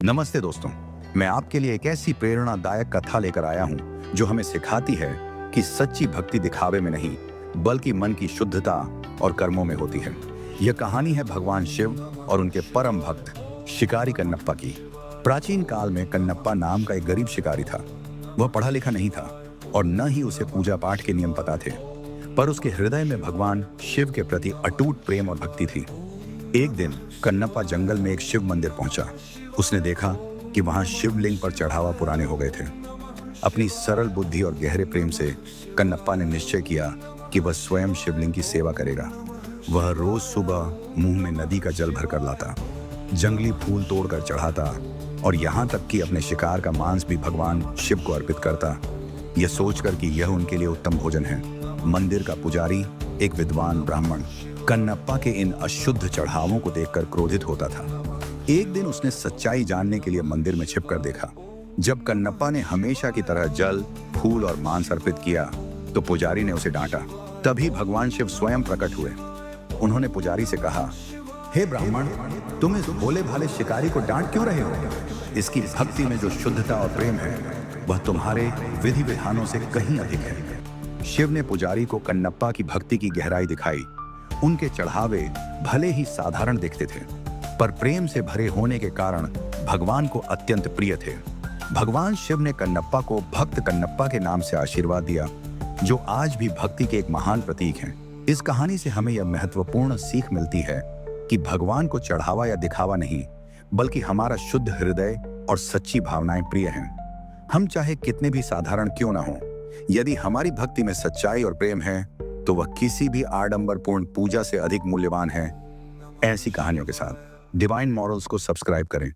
नमस्ते दोस्तों, मैं आपके लिए एक ऐसी प्रेरणादायक कथा लेकर आया हूं जो हमें सिखाती है कि सच्ची भक्ति दिखावे में नहीं बल्कि मन की शुद्धता और कर्मों में होती है। यह कहानी है भगवान शिव और उनके परम भक्त शिकारी कन्नप्पा की। प्राचीन काल में कन्नप्पा नाम का एक गरीब शिकारी था। वह पढ़ा लिखा नहीं था और न ही उसे पूजा पाठ के नियम पता थे, पर उसके हृदय में भगवान शिव के प्रति अटूट प्रेम और भक्ति थी। एक दिन कन्नप्पा जंगल में एक शिव मंदिर पहुंचा। उसने देखा कि वहां शिवलिंग पर चढ़ावा पुराने हो गए थे। अपनी सरल बुद्धि और गहरे प्रेम से कन्नप्पा ने निश्चय किया कि वह स्वयं शिवलिंग की सेवा करेगा। वह रोज सुबह मुंह में नदी का जल भरकर लाता, जंगली फूल तोड़कर चढ़ाता और यहाँ तक कि अपने शिकार का मांस भी भगवान शिव को अर्पित करता, यह सोचकर कि यह उनके लिए उत्तम भोजन है। मंदिर का पुजारी, एक विद्वान ब्राह्मण, कन्नप्पा के इन अशुद्ध चढ़ावों को देखकर क्रोधित होता था। एक दिन उसने सच्चाई जानने के लिए मंदिर में छिपकर देखा। जब कन्नप्पा ने हमेशा की तरह जल, फूल और मांस अर्पित किया तो पुजारी ने उसे डांटा। तभी भगवान शिव स्वयं प्रकट हुए। उन्होंने पुजारी से कहा, हे ब्राह्मण, तुम इस भोले भाले शिकारी को डांट क्यों रहे हो? इसकी भक्ति में जो शुद्धता और प्रेम है वह तुम्हारे विधि विधानों से कहीं अधिक है। शिव ने पुजारी को कन्नप्पा की भक्ति की गहराई दिखाई। उनके चढ़ावे भले ही साधारण दिखते थे, पर प्रेम से भरे होने के कारण भगवान को अत्यंत प्रिय थे। भगवान शिव ने कन्नप्पा को भक्त कन्नप्पा के नाम से आशीर्वाद दिया, जो आज भी भक्ति के एक महान प्रतीक हैं। इस कहानी से हमें यह महत्वपूर्ण सीख मिलती है कि भगवान को चढ़ावा या दिखावा नहीं, बल्कि हमारा शुद्ध हृदय और सच्ची भावनाएं प्रिय हैं। हम चाहे कितने भी साधारण क्यों ना हो, यदि हमारी भक्ति में सच्चाई और प्रेम है तो वह किसी भी आडंबरपूर्ण पूजा से अधिक मूल्यवान है। ऐसी कहानियों के साथ डिवाइन मॉरल्स को सब्सक्राइब करें।